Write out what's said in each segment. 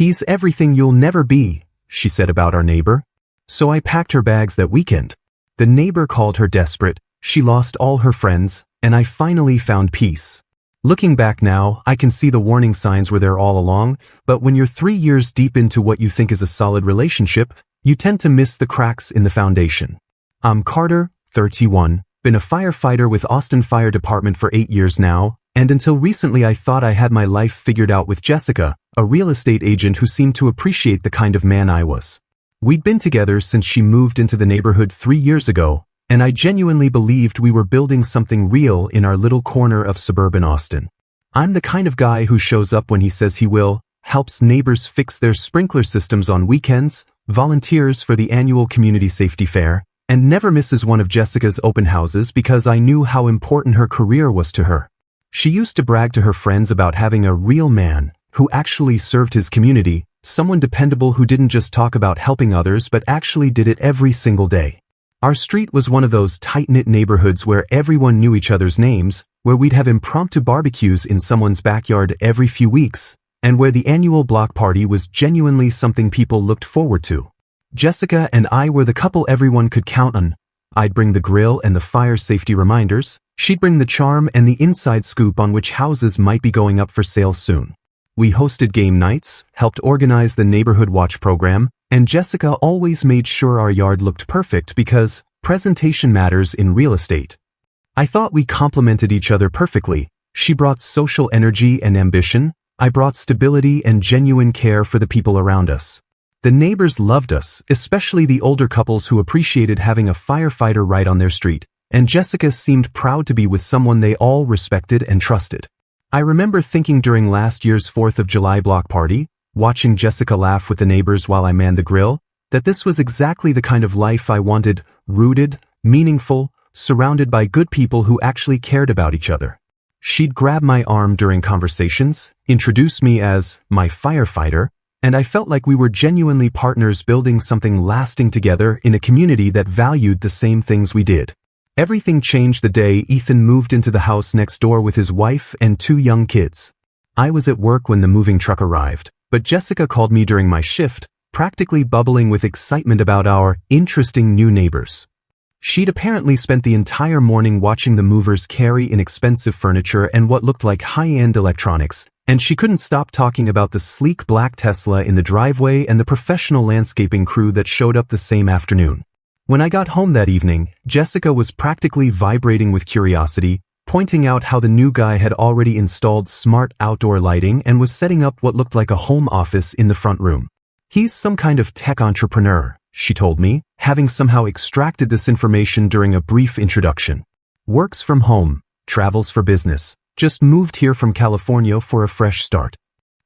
"He's everything you'll never be," she said about our neighbor. So I packed her bags that weekend. The neighbor called her desperate, she lost all her friends, and I finally found peace. Looking back now, I can see the warning signs were there all along, but when you're 3 years deep into what you think is a solid relationship, you tend to miss the cracks in the foundation. I'm Carter, 31, been a firefighter with Austin Fire Department for 8 years now, and until recently I thought I had my life figured out with Jessica, a real estate agent who seemed to appreciate the kind of man I was. We'd been together since she moved into the neighborhood 3 years ago, and I genuinely believed we were building something real in our little corner of suburban Austin. I'm the kind of guy who shows up when he says he will, helps neighbors fix their sprinkler systems on weekends, volunteers for the annual community safety fair, and never misses one of Jessica's open houses because I knew how important her career was to her. She used to brag to her friends about having a real man who actually served his community, someone dependable who didn't just talk about helping others but actually did it every single day. Our street was one of those tight-knit neighborhoods where everyone knew each other's names, where we'd have impromptu barbecues in someone's backyard every few weeks, and where the annual block party was genuinely something people looked forward to. Jessica and I were the couple everyone could count on. I'd bring the grill and the fire safety reminders, she'd bring the charm and the inside scoop on which houses might be going up for sale soon. We hosted game nights, helped organize the neighborhood watch program, and Jessica always made sure our yard looked perfect because presentation matters in real estate. I thought we complemented each other perfectly. She brought social energy and ambition, I brought stability and genuine care for the people around us. The neighbors loved us, especially the older couples who appreciated having a firefighter right on their street, and Jessica seemed proud to be with someone they all respected and trusted. I remember thinking during last year's 4th of July block party, watching Jessica laugh with the neighbors while I manned the grill, that this was exactly the kind of life I wanted, rooted, meaningful, surrounded by good people who actually cared about each other. She'd grab my arm during conversations, introduce me as my firefighter, and I felt like we were genuinely partners building something lasting together in a community that valued the same things we did. Everything changed the day Ethan moved into the house next door with his wife and 2 young kids. I was at work when the moving truck arrived, but Jessica called me during my shift, practically bubbling with excitement about our interesting new neighbors. She'd apparently spent the entire morning watching the movers carry inexpensive furniture and what looked like high-end electronics, and she couldn't stop talking about the sleek black Tesla in the driveway and the professional landscaping crew that showed up the same afternoon. When I got home that evening, Jessica was practically vibrating with curiosity, pointing out how the new guy had already installed smart outdoor lighting and was setting up what looked like a home office in the front room. "He's some kind of tech entrepreneur," she told me, having somehow extracted this information during a brief introduction. "Works from home, travels for business, just moved here from California for a fresh start."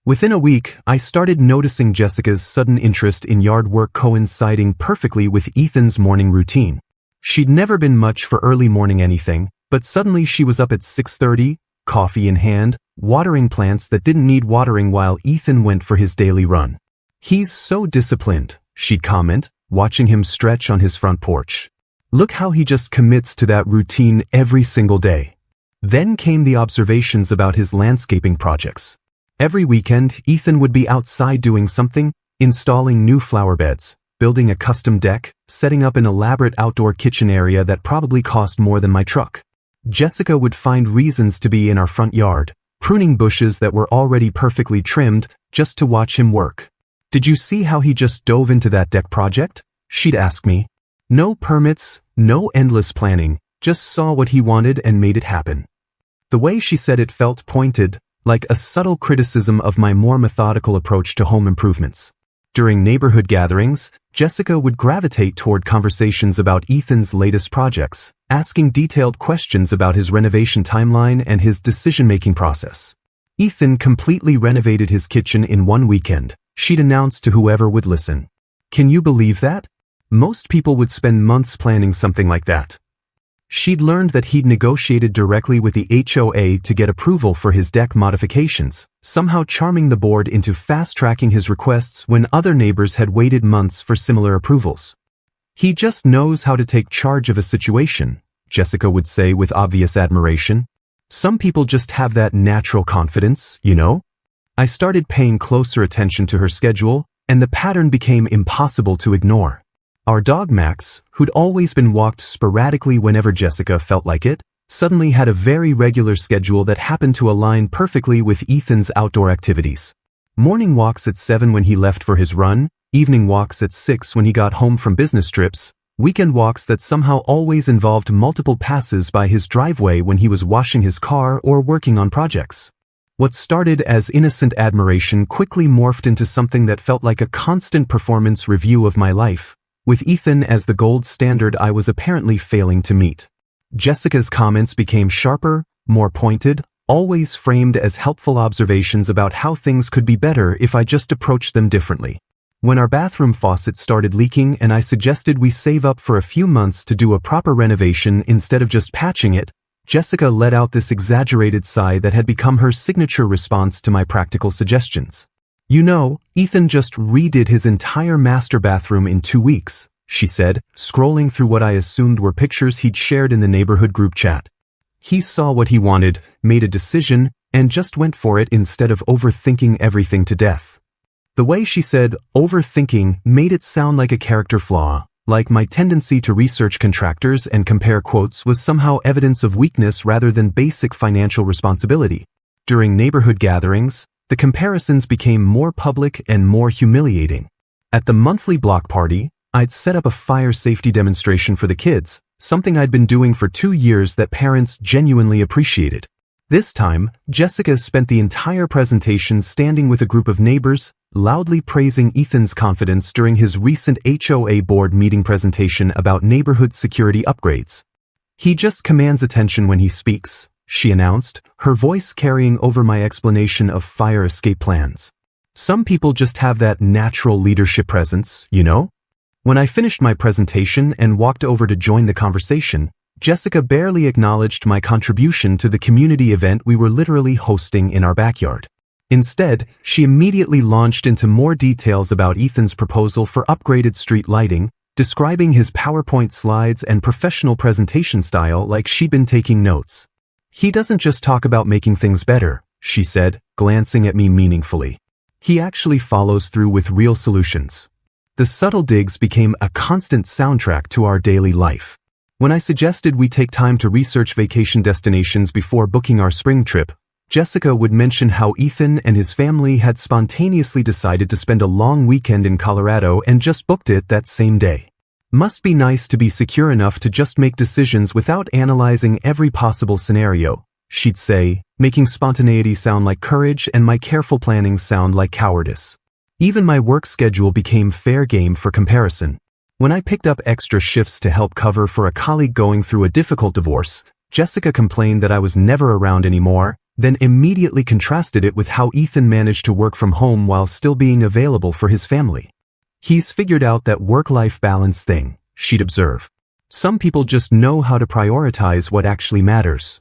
Within a week, I started noticing Jessica's sudden interest in yard work coinciding perfectly with Ethan's morning routine. She'd never been much for early morning anything, but suddenly she was up at 6:30, coffee in hand, watering plants that didn't need watering while Ethan went for his daily run. "He's so disciplined," she'd comment, watching him stretch on his front porch. "Look how he just commits to that routine every single day." Then came the observations about his landscaping projects. Every weekend, Ethan would be outside doing something, installing new flower beds, building a custom deck, setting up an elaborate outdoor kitchen area that probably cost more than my truck. Jessica would find reasons to be in our front yard, pruning bushes that were already perfectly trimmed, just to watch him work. "Did you see how he just dove into that deck project?" she'd ask me. No permits, no endless planning, just saw what he wanted and made it happen. The way she said it felt pointed, like a subtle criticism of my more methodical approach to home improvements. During neighborhood gatherings, Jessica would gravitate toward conversations about Ethan's latest projects, asking detailed questions about his renovation timeline and his decision-making process. Ethan completely renovated his kitchen in one weekend, she'd announce to whoever would listen. Can you believe that? Most people would spend months planning something like that. She'd learned that he'd negotiated directly with the HOA to get approval for his deck modifications, somehow charming the board into fast-tracking his requests when other neighbors had waited months for similar approvals. "He just knows how to take charge of a situation," Jessica would say with obvious admiration. "Some people just have that natural confidence, you know?" I started paying closer attention to her schedule, and the pattern became impossible to ignore. Our dog Max, who'd always been walked sporadically whenever Jessica felt like it, suddenly had a very regular schedule that happened to align perfectly with Ethan's outdoor activities. Morning walks at 7 when he left for his run, evening walks at 6 when he got home from business trips, weekend walks that somehow always involved multiple passes by his driveway when he was washing his car or working on projects. What started as innocent admiration quickly morphed into something that felt like a constant performance review of my life, with Ethan as the gold standard I was apparently failing to meet. Jessica's comments became sharper, more pointed, always framed as helpful observations about how things could be better if I just approached them differently. When our bathroom faucet started leaking and I suggested we save up for a few months to do a proper renovation instead of just patching it, Jessica let out this exaggerated sigh that had become her signature response to my practical suggestions. "You know, Ethan just redid his entire master bathroom in 2 weeks," she said, scrolling through what I assumed were pictures he'd shared in the neighborhood group chat. "He saw what he wanted, made a decision, and just went for it instead of overthinking everything to death." The way she said overthinking made it sound like a character flaw, like my tendency to research contractors and compare quotes was somehow evidence of weakness rather than basic financial responsibility. During neighborhood gatherings, the comparisons became more public and more humiliating. At the monthly block party, I'd set up a fire safety demonstration for the kids, something I'd been doing for 2 years that parents genuinely appreciated. This time, Jessica spent the entire presentation standing with a group of neighbors, loudly praising Ethan's confidence during his recent HOA board meeting presentation about neighborhood security upgrades. "He just commands attention when he speaks," she announced, her voice carrying over my explanation of fire escape plans. "Some people just have that natural leadership presence, you know?" When I finished my presentation and walked over to join the conversation, Jessica barely acknowledged my contribution to the community event we were literally hosting in our backyard. Instead, she immediately launched into more details about Ethan's proposal for upgraded street lighting, describing his PowerPoint slides and professional presentation style like she'd been taking notes. "He doesn't just talk about making things better," she said, glancing at me meaningfully. "He actually follows through with real solutions." The subtle digs became a constant soundtrack to our daily life. When I suggested we take time to research vacation destinations before booking our spring trip, Jessica would mention how Ethan and his family had spontaneously decided to spend a long weekend in Colorado and just booked it that same day. "Must be nice to be secure enough to just make decisions without analyzing every possible scenario," she'd say, making spontaneity sound like courage and my careful planning sound like cowardice. Even my work schedule became fair game for comparison. When I picked up extra shifts to help cover for a colleague going through a difficult divorce, Jessica complained that I was never around anymore, then immediately contrasted it with how Ethan managed to work from home while still being available for his family. "He's figured out that work-life balance thing," she'd observe. "Some people just know how to prioritize what actually matters."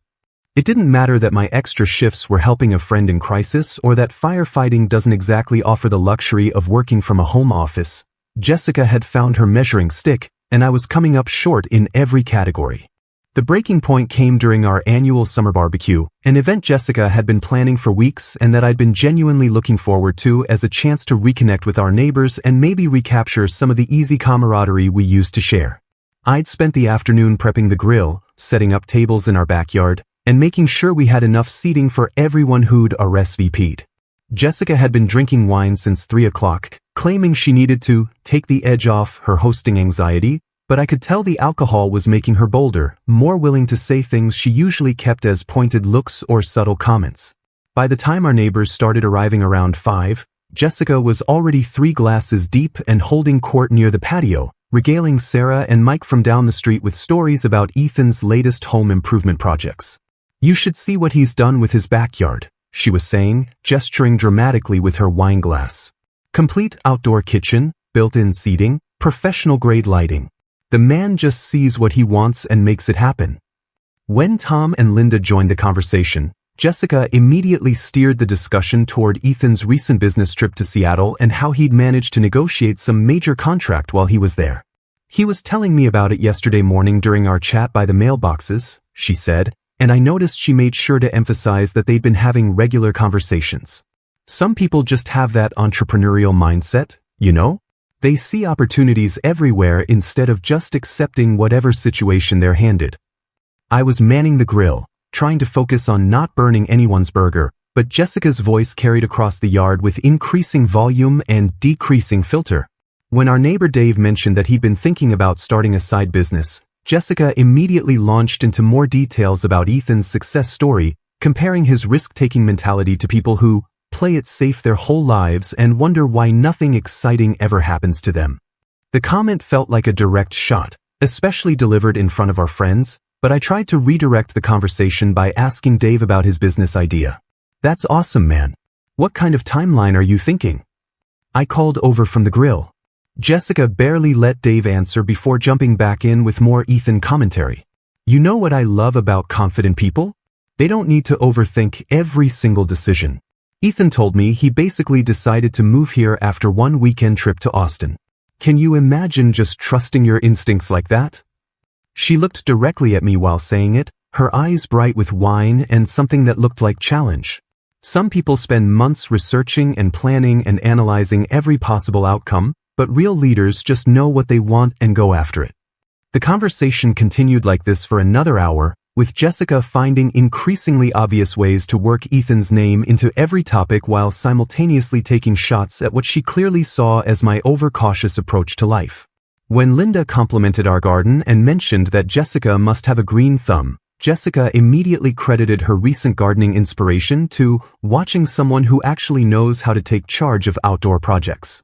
It didn't matter that my extra shifts were helping a friend in crisis or that firefighting doesn't exactly offer the luxury of working from a home office. Jessica had found her measuring stick, and I was coming up short in every category. The breaking point came during our annual summer barbecue, an event Jessica had been planning for weeks and that I'd been genuinely looking forward to as a chance to reconnect with our neighbors and maybe recapture some of the easy camaraderie we used to share. I'd spent the afternoon prepping the grill, setting up tables in our backyard, and making sure we had enough seating for everyone who'd RSVP'd. Jessica had been drinking wine since 3 o'clock, claiming she needed to take the edge off her hosting anxiety, but I could tell the alcohol was making her bolder, more willing to say things she usually kept as pointed looks or subtle comments. By the time our neighbors started arriving around 5, Jessica was already 3 glasses deep and holding court near the patio, regaling Sarah and Mike from down the street with stories about Ethan's latest home improvement projects. "You should see what he's done with his backyard," she was saying, gesturing dramatically with her wine glass. "Complete outdoor kitchen, built-in seating, professional-grade lighting. The man just sees what he wants and makes it happen." When Tom and Linda joined the conversation, Jessica immediately steered the discussion toward Ethan's recent business trip to Seattle and how he'd managed to negotiate some major contract while he was there. "He was telling me about it yesterday morning during our chat by the mailboxes," she said, and I noticed she made sure to emphasize that they'd been having regular conversations. Some people just have that entrepreneurial mindset, you know? They see opportunities everywhere instead of just accepting whatever situation they're handed. I was manning the grill, trying to focus on not burning anyone's burger, but Jessica's voice carried across the yard with increasing volume and decreasing filter. When our neighbor Dave mentioned that he'd been thinking about starting a side business, Jessica immediately launched into more details about Ethan's success story, comparing his risk-taking mentality to people who play it safe their whole lives and wonder why nothing exciting ever happens to them. The comment felt like a direct shot, especially delivered in front of our friends, but I tried to redirect the conversation by asking Dave about his business idea. That's awesome, man. What kind of timeline are you thinking? I called over from the grill. Jessica barely let Dave answer before jumping back in with more Ethan commentary. You know what I love about confident people? They don't need to overthink every single decision. Ethan told me he basically decided to move here after one weekend trip to Austin. Can you imagine just trusting your instincts like that? She looked directly at me while saying it, her eyes bright with wine and something that looked like challenge. Some people spend months researching and planning and analyzing every possible outcome, but real leaders just know what they want and go after it. The conversation continued like this for another hour, with Jessica finding increasingly obvious ways to work Ethan's name into every topic while simultaneously taking shots at what she clearly saw as my overcautious approach to life. When Linda complimented our garden and mentioned that Jessica must have a green thumb, Jessica immediately credited her recent gardening inspiration to watching someone who actually knows how to take charge of outdoor projects.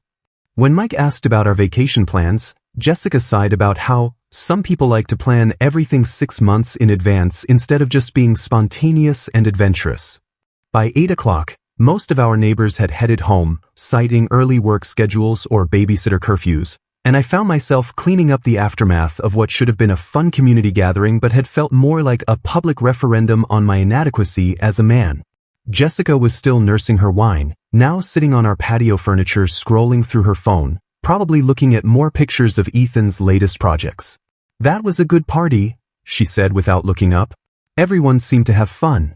When Mike asked about our vacation plans, Jessica sighed about how some people like to plan everything 6 months in advance instead of just being spontaneous and adventurous. By 8 o'clock, most of our neighbors had headed home, citing early work schedules or babysitter curfews, and I found myself cleaning up the aftermath of what should have been a fun community gathering but had felt more like a public referendum on my inadequacy as a man. Jessica was still nursing her wine, now sitting on our patio furniture scrolling through her phone, probably looking at more pictures of Ethan's latest projects. That was a good party, she said without looking up. Everyone seemed to have fun.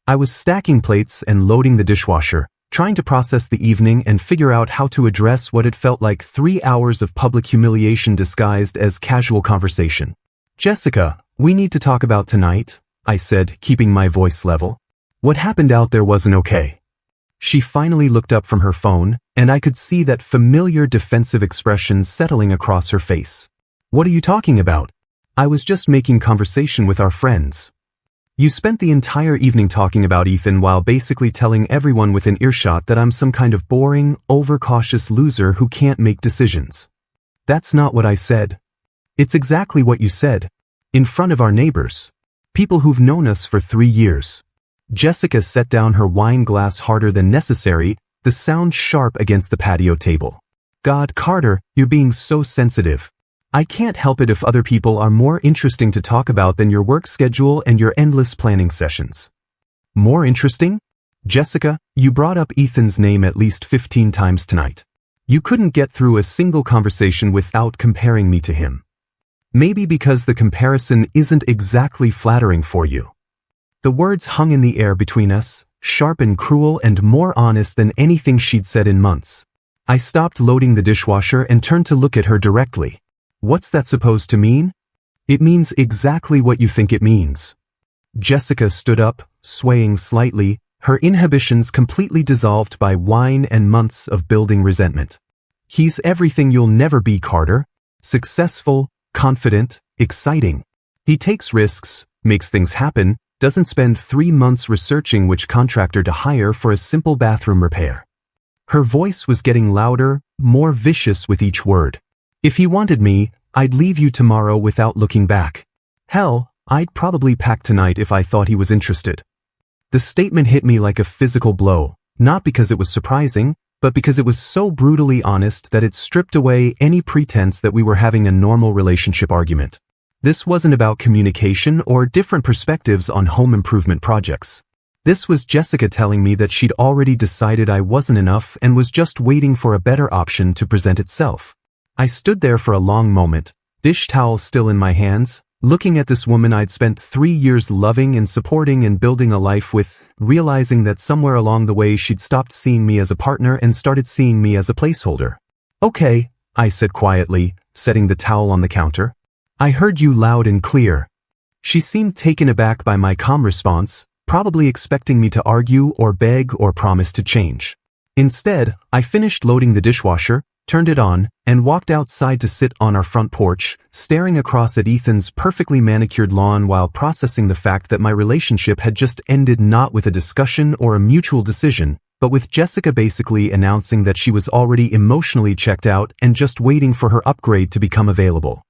I was stacking plates and loading the dishwasher, trying to process the evening and figure out how to address what had felt like 3 hours of public humiliation disguised as casual conversation. Jessica, we need to talk about tonight, I said, keeping my voice level. What happened out there wasn't okay. She finally looked up from her phone, and I could see that familiar defensive expression settling across her face. What are you talking about? I was just making conversation with our friends. You spent the entire evening talking about Ethan while basically telling everyone within earshot that I'm some kind of boring, overcautious loser who can't make decisions. That's not what I said. It's exactly what you said. In front of our neighbors. People who've known us for 3 years. Jessica set down her wine glass harder than necessary, the sound sharp against the patio table. God, Carter, you're being so sensitive. I can't help it if other people are more interesting to talk about than your work schedule and your endless planning sessions. More interesting? Jessica, you brought up Ethan's name at least 15 times tonight. You couldn't get through a single conversation without comparing me to him. Maybe because the comparison isn't exactly flattering for you. The words hung in the air between us, sharp and cruel and more honest than anything she'd said in months. I stopped loading the dishwasher and turned to look at her directly. What's that supposed to mean? It means exactly what you think it means. Jessica stood up, swaying slightly, her inhibitions completely dissolved by wine and months of building resentment. He's everything you'll never be, Carter. Successful, confident, exciting. He takes risks, makes things happen, doesn't spend 3 months researching which contractor to hire for a simple bathroom repair. Her voice was getting louder, more vicious with each word. If he wanted me, I'd leave you tomorrow without looking back. Hell, I'd probably pack tonight if I thought he was interested. The statement hit me like a physical blow, not because it was surprising, but because it was so brutally honest that it stripped away any pretense that we were having a normal relationship argument. This wasn't about communication or different perspectives on home improvement projects. This was Jessica telling me that she'd already decided I wasn't enough and was just waiting for a better option to present itself. I stood there for a long moment, dish towel still in my hands, Looking at this woman I'd spent 3 years loving and supporting and building a life with, realizing that somewhere along the way she'd stopped seeing me as a partner and started seeing me as a placeholder. "Okay," I said quietly, setting the towel on the counter. "I heard you loud and clear." She seemed taken aback by my calm response, probably expecting me to argue or beg or promise to change. Instead, I finished loading the dishwasher, turned it on, and walked outside to sit on our front porch, staring across at Ethan's perfectly manicured lawn while processing the fact that my relationship had just ended not with a discussion or a mutual decision, but with Jessica basically announcing that she was already emotionally checked out and just waiting for her upgrade to become available.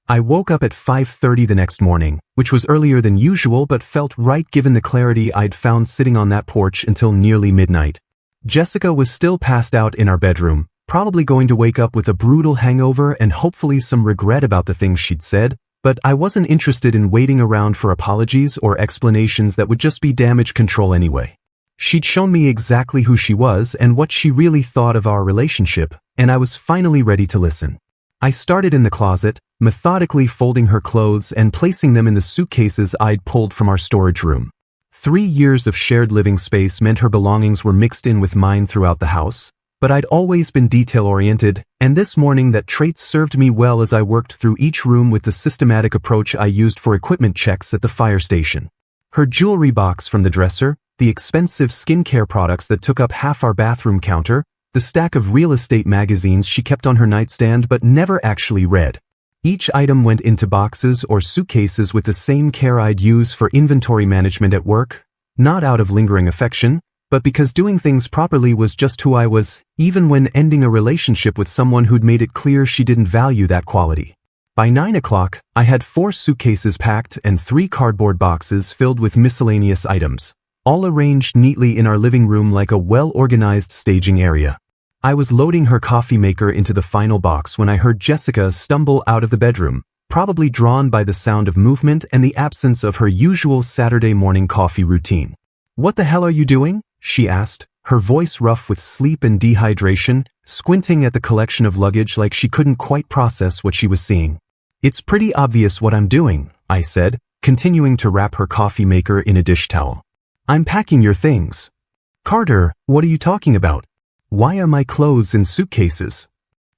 I woke up at 5:30 the next morning, which was earlier than usual but felt right given the clarity I'd found sitting on that porch until nearly midnight. Jessica was still passed out in our bedroom, probably going to wake up with a brutal hangover and hopefully some regret about the things she'd said, but I wasn't interested in waiting around for apologies or explanations that would just be damage control anyway. She'd shown me exactly who she was and what she really thought of our relationship, and I was finally ready to listen. I started in the closet, methodically folding her clothes and placing them in the suitcases I'd pulled from our storage room. 3 years of shared living space meant her belongings were mixed in with mine throughout the house, but I'd always been detail-oriented, and this morning that trait served me well as I worked through each room with the systematic approach I used for equipment checks at the fire station. Her jewelry box from the dresser, the expensive skincare products that took up half our bathroom counter, the stack of real estate magazines she kept on her nightstand but never actually read. Each item went into boxes or suitcases with the same care I'd use for inventory management at work, not out of lingering affection, but because doing things properly was just who I was, even when ending a relationship with someone who'd made it clear she didn't value that quality. By 9 o'clock, I had 4 suitcases packed and 3 cardboard boxes filled with miscellaneous items, all arranged neatly in our living room like a well-organized staging area. I was loading her coffee maker into the final box when I heard Jessica stumble out of the bedroom, probably drawn by the sound of movement and the absence of her usual Saturday morning coffee routine. "What the hell are you doing?" she asked, her voice rough with sleep and dehydration, squinting at the collection of luggage like she couldn't quite process what she was seeing. "It's pretty obvious what I'm doing," I said, continuing to wrap her coffee maker in a dish towel. "I'm packing your things." "Carter, what are you talking about? Why are my clothes in suitcases?"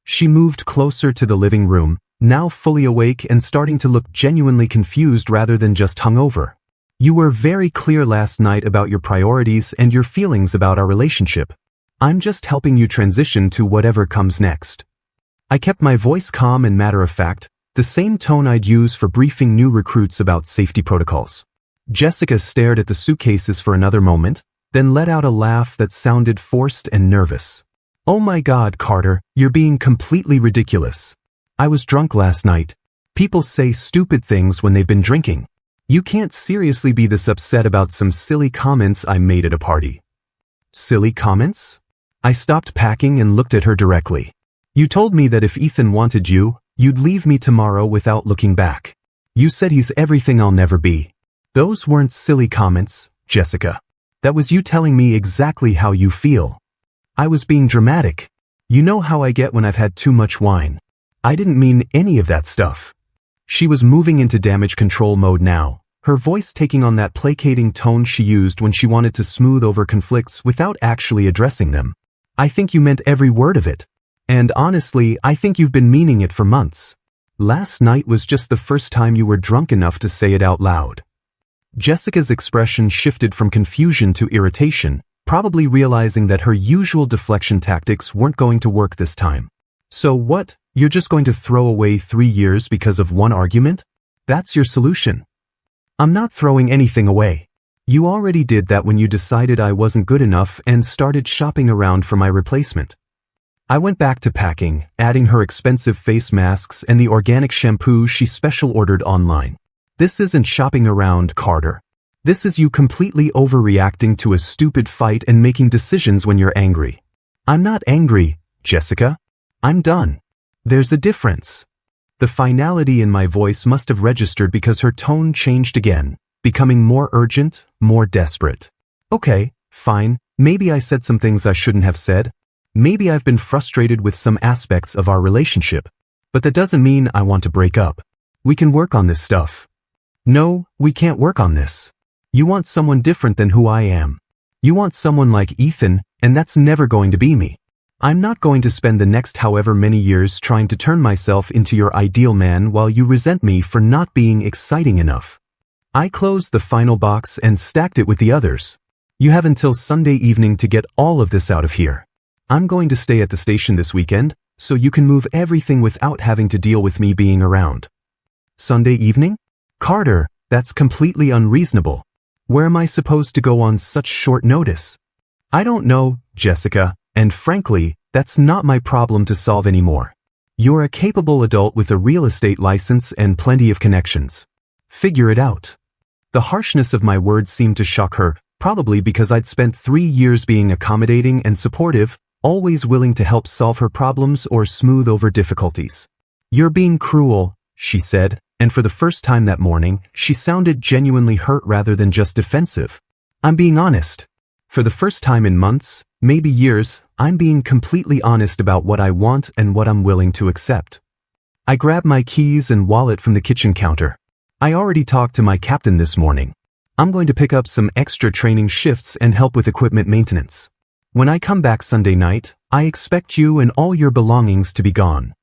She moved closer to the living room, now fully awake and starting to look genuinely confused rather than just hungover. "You were very clear last night about your priorities and your feelings about our relationship. I'm just helping you transition to whatever comes next." I kept my voice calm and matter-of-fact, the same tone I'd use for briefing new recruits about safety protocols. Jessica stared at the suitcases for another moment, then let out a laugh that sounded forced and nervous. "Oh my God, Carter, you're being completely ridiculous. I was drunk last night. People say stupid things when they've been drinking. You can't seriously be this upset about some silly comments I made at a party." "Silly comments?" I stopped packing and looked at her directly. "You told me that if Ethan wanted you, you'd leave me tomorrow without looking back. You said he's everything I'll never be." "Those weren't silly comments, Jessica. That was you telling me exactly how you feel. I was being dramatic. You know how I get when I've had too much wine. I didn't mean any of that stuff." She was moving into damage control mode now, her voice taking on that placating tone she used when she wanted to smooth over conflicts without actually addressing them. "I think you meant every word of it. And honestly, I think you've been meaning it for months. Last night was just the first time you were drunk enough to say it out loud." Jessica's expression shifted from confusion to irritation, probably realizing that her usual deflection tactics weren't going to work this time. "So what? You're just going to throw away 3 years because of one argument? That's your solution?" "I'm not throwing anything away. You already did that when you decided I wasn't good enough and started shopping around for my replacement." I went back to packing, adding her expensive face masks and the organic shampoo she special ordered online. "This isn't shopping around, Carter. This is you completely overreacting to a stupid fight and making decisions when you're angry." "I'm not angry, Jessica. I'm done. There's a difference." The finality in my voice must have registered because her tone changed again, becoming more urgent, more desperate. "Okay, fine, maybe I said some things I shouldn't have said. Maybe I've been frustrated with some aspects of our relationship. But that doesn't mean I want to break up. We can work on this stuff. No, we can't work on this. You want someone different than who I am. You want someone like Ethan, and that's never going to be me. I'm not going to spend the next however many years trying to turn myself into your ideal man while you resent me for not being exciting enough. I closed the final box and stacked it with the others. You have until Sunday evening to get all of this out of here. I'm going to stay at the station this weekend, so you can move everything without having to deal with me being around. Sunday evening? Carter, that's completely unreasonable. Where am I supposed to go on such short notice? I don't know, Jessica, and frankly, that's not my problem to solve anymore. You're a capable adult with a real estate license and plenty of connections. Figure it out. The harshness of my words seemed to shock her, probably because I'd spent 3 years being accommodating and supportive, always willing to help solve her problems or smooth over difficulties. You're being cruel, she said, and for the first time that morning, she sounded genuinely hurt rather than just defensive. I'm being honest. For the first time in months, maybe years, I'm being completely honest about what I want and what I'm willing to accept. I grabbed my keys and wallet from the kitchen counter. I already talked to my captain this morning. I'm going to pick up some extra training shifts and help with equipment maintenance. When I come back Sunday night, I expect you and all your belongings to be gone.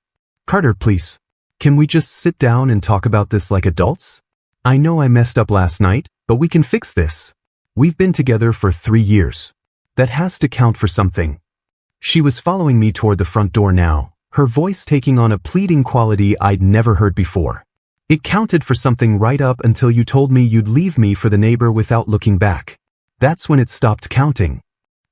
Carter, please. Can we just sit down and talk about this like adults? I know I messed up last night, but we can fix this. We've been together for 3 years. That has to count for something. She was following me toward the front door now, her voice taking on a pleading quality I'd never heard before. It counted for something right up until you told me you'd leave me for the neighbor without looking back. That's when it stopped counting.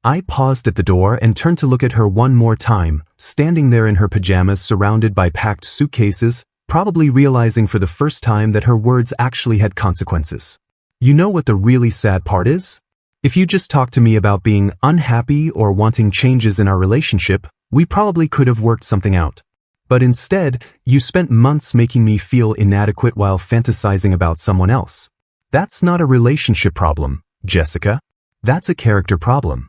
I paused at the door and turned to look at her one more time, standing there in her pajamas surrounded by packed suitcases, probably realizing for the first time that her words actually had consequences. You know what the really sad part is? If you just talked to me about being unhappy or wanting changes in our relationship, we probably could have worked something out. But instead, you spent months making me feel inadequate while fantasizing about someone else. That's not a relationship problem, Jessica. That's a character problem.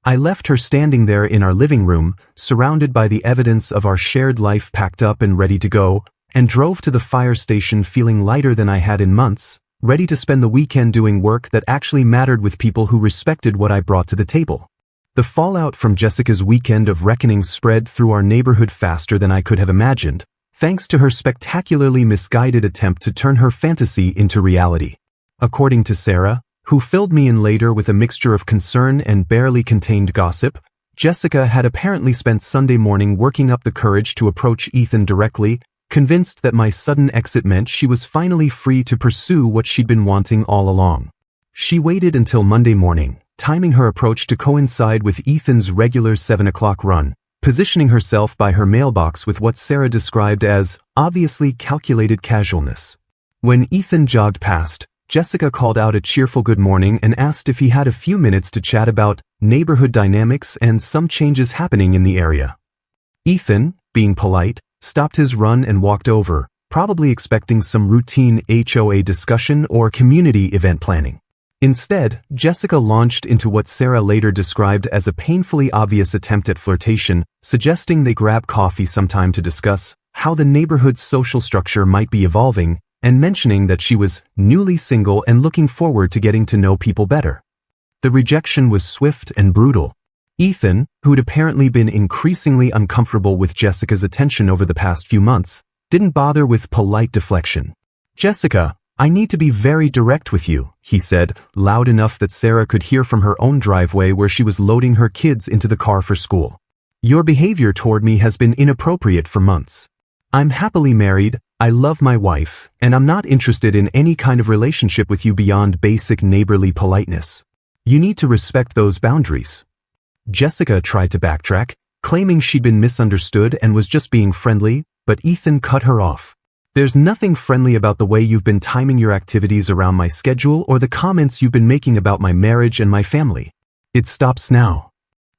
I left her standing there in our living room, surrounded by the evidence of our shared life packed up and ready to go, and drove to the fire station feeling lighter than I had in months, ready to spend the weekend doing work that actually mattered with people who respected what I brought to the table. The fallout from Jessica's weekend of reckoning spread through our neighborhood faster than I could have imagined, thanks to her spectacularly misguided attempt to turn her fantasy into reality. According to Sarah, who filled me in later with a mixture of concern and barely contained gossip, Jessica had apparently spent Sunday morning working up the courage to approach Ethan directly, convinced that my sudden exit meant she was finally free to pursue what she'd been wanting all along. She waited until Monday morning, timing her approach to coincide with Ethan's regular 7 o'clock run, positioning herself by her mailbox with what Sarah described as obviously calculated casualness. When Ethan jogged past, Jessica called out a cheerful good morning and asked if he had a few minutes to chat about neighborhood dynamics and some changes happening in the area. Ethan, being polite, stopped his run and walked over, probably expecting some routine HOA discussion or community event planning. Instead, Jessica launched into what Sarah later described as a painfully obvious attempt at flirtation, suggesting they grab coffee sometime to discuss how the neighborhood's social structure might be evolving, and mentioning that she was newly single and looking forward to getting to know people better. The rejection was swift and brutal. Ethan, who'd apparently been increasingly uncomfortable with Jessica's attention over the past few months, didn't bother with polite deflection. Jessica, I need to be very direct with you, he said, loud enough that Sarah could hear from her own driveway where she was loading her kids into the car for school. Your behavior toward me has been inappropriate for months. I'm happily married, I love my wife, and I'm not interested in any kind of relationship with you beyond basic neighborly politeness. You need to respect those boundaries. Jessica tried to backtrack, claiming she'd been misunderstood and was just being friendly, but Ethan cut her off. There's nothing friendly about the way you've been timing your activities around my schedule or the comments you've been making about my marriage and my family. It stops now.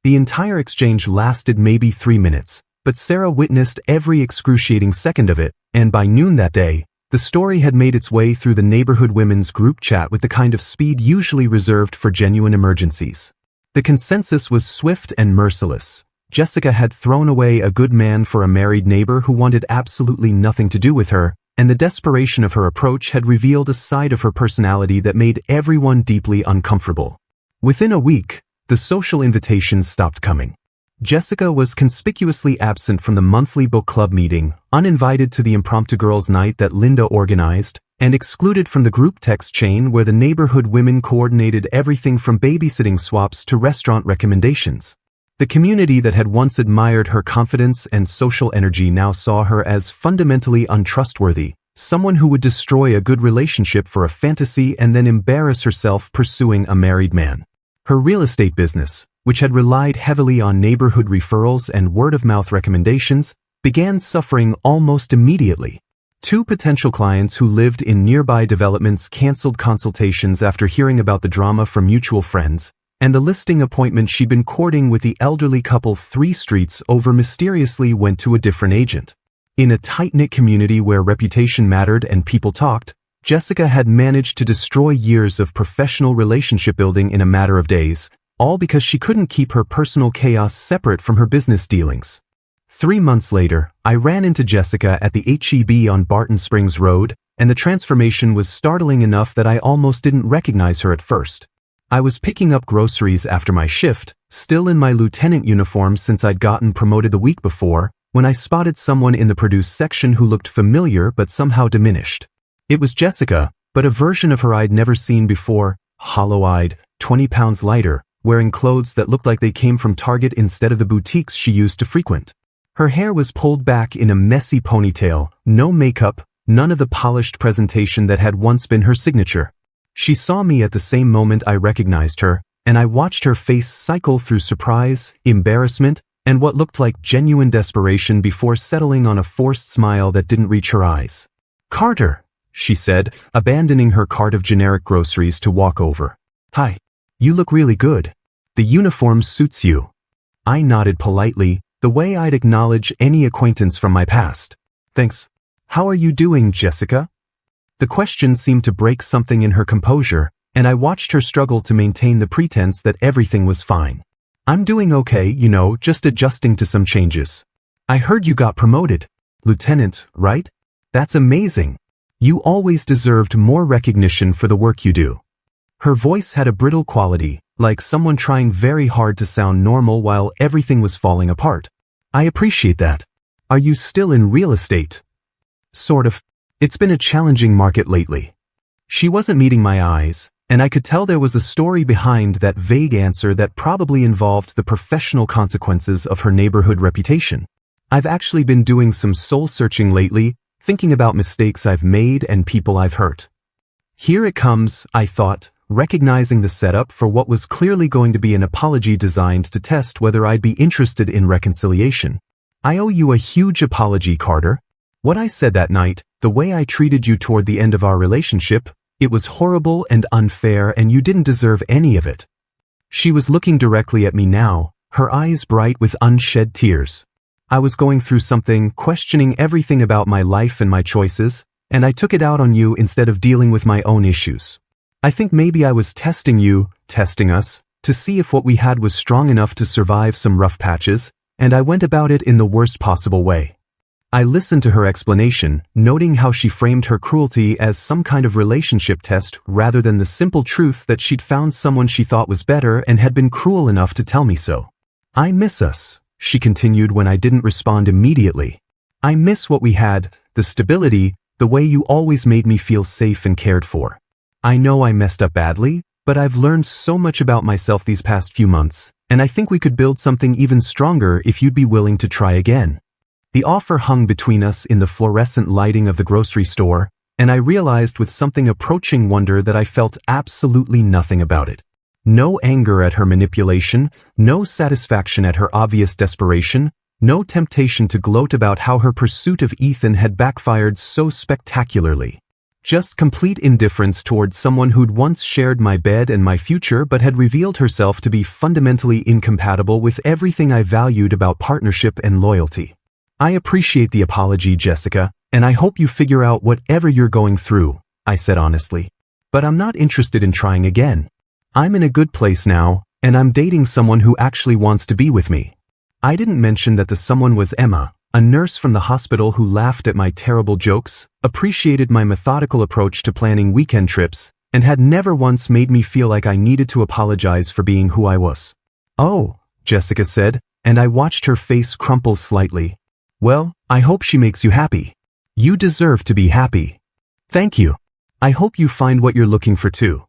The entire exchange lasted maybe 3 minutes, but Sarah witnessed every excruciating second of it, and by noon that day, the story had made its way through the neighborhood women's group chat with the kind of speed usually reserved for genuine emergencies. The consensus was swift and merciless. Jessica had thrown away a good man for a married neighbor who wanted absolutely nothing to do with her, and the desperation of her approach had revealed a side of her personality that made everyone deeply uncomfortable. Within a week, the social invitations stopped coming. Jessica was conspicuously absent from the monthly book club meeting, uninvited to the impromptu girls' night that Linda organized, and excluded from the group text chain where the neighborhood women coordinated everything from babysitting swaps to restaurant recommendations. The community that had once admired her confidence and social energy now saw her as fundamentally untrustworthy, someone who would destroy a good relationship for a fantasy and then embarrass herself pursuing a married man. Her real estate business, which had relied heavily on neighborhood referrals and word-of-mouth recommendations, began suffering almost immediately. 2 potential clients who lived in nearby developments canceled consultations after hearing about the drama from mutual friends, and the listing appointment she'd been courting with the elderly couple 3 streets over mysteriously went to a different agent. In a tight-knit community where reputation mattered and people talked, Jessica had managed to destroy years of professional relationship building in a matter of days, all because she couldn't keep her personal chaos separate from her business dealings. 3 months later, I ran into Jessica at the H-E-B on Barton Springs Road, and the transformation was startling enough that I almost didn't recognize her at first. I was picking up groceries after my shift, still in my lieutenant uniform since I'd gotten promoted the week before, when I spotted someone in the produce section who looked familiar but somehow diminished. It was Jessica, but a version of her I'd never seen before, hollow-eyed, 20 pounds lighter, wearing clothes that looked like they came from Target instead of the boutiques she used to frequent. Her hair was pulled back in a messy ponytail, no makeup, none of the polished presentation that had once been her signature. She saw me at the same moment I recognized her, and I watched her face cycle through surprise, embarrassment, and what looked like genuine desperation before settling on a forced smile that didn't reach her eyes. "Carter," she said, abandoning her cart of generic groceries to walk over. "Hi. You look really good. The uniform suits you." I nodded politely, the way I'd acknowledge any acquaintance from my past. "Thanks. How are you doing, Jessica?" The question seemed to break something in her composure, and I watched her struggle to maintain the pretense that everything was fine. "I'm doing okay, just adjusting to some changes. I heard you got promoted. Lieutenant, right? That's amazing. You always deserved more recognition for the work you do." Her voice had a brittle quality, like someone trying very hard to sound normal while everything was falling apart. "I appreciate that. Are you still in real estate?" "Sort of. It's been a challenging market lately." She wasn't meeting my eyes, and I could tell there was a story behind that vague answer that probably involved the professional consequences of her neighborhood reputation. "I've actually been doing some soul-searching lately, thinking about mistakes I've made and people I've hurt." Here it comes, I thought, recognizing the setup for what was clearly going to be an apology designed to test whether I'd be interested in reconciliation. "I owe you a huge apology, Carter. What I said that night, the way I treated you toward the end of our relationship, it was horrible and unfair and you didn't deserve any of it." She was looking directly at me now, her eyes bright with unshed tears. "I was going through something, questioning everything about my life and my choices, and I took it out on you instead of dealing with my own issues. I think maybe I was testing us, to see if what we had was strong enough to survive some rough patches, and I went about it in the worst possible way." I listened to her explanation, noting how she framed her cruelty as some kind of relationship test rather than the simple truth that she'd found someone she thought was better and had been cruel enough to tell me so. "I miss us," she continued when I didn't respond immediately. "I miss what we had, the stability, the way you always made me feel safe and cared for. I know I messed up badly, but I've learned so much about myself these past few months, and I think we could build something even stronger if you'd be willing to try again." The offer hung between us in the fluorescent lighting of the grocery store, and I realized with something approaching wonder that I felt absolutely nothing about it. No anger at her manipulation, no satisfaction at her obvious desperation, no temptation to gloat about how her pursuit of Ethan had backfired so spectacularly. Just complete indifference towards someone who'd once shared my bed and my future but had revealed herself to be fundamentally incompatible with everything I valued about partnership and loyalty. "I appreciate the apology, Jessica, and I hope you figure out whatever you're going through," I said honestly. "But I'm not interested in trying again. I'm in a good place now, and I'm dating someone who actually wants to be with me." I didn't mention that the someone was Emma, A nurse from the hospital who laughed at my terrible jokes, appreciated my methodical approach to planning weekend trips, and had never once made me feel like I needed to apologize for being who I was. "Oh," Jessica said, and I watched her face crumple slightly. "Well, I hope she makes you happy. You deserve to be happy." "Thank you. I hope you find what you're looking for too."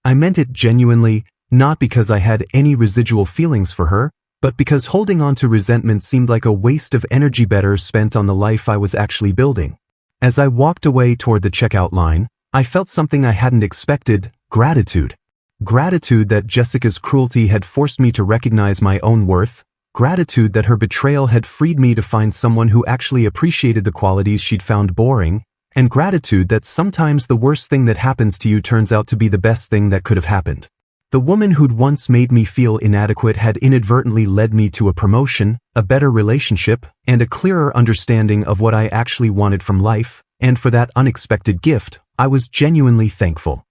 I meant it genuinely, not because I had any residual feelings for her, but because holding on to resentment seemed like a waste of energy better spent on the life I was actually building. As I walked away toward the checkout line, I felt something I hadn't expected: gratitude. Gratitude that Jessica's cruelty had forced me to recognize my own worth, gratitude that her betrayal had freed me to find someone who actually appreciated the qualities she'd found boring, and gratitude that sometimes the worst thing that happens to you turns out to be the best thing that could have happened. The woman who'd once made me feel inadequate had inadvertently led me to a promotion, a better relationship, and a clearer understanding of what I actually wanted from life, and for that unexpected gift, I was genuinely thankful.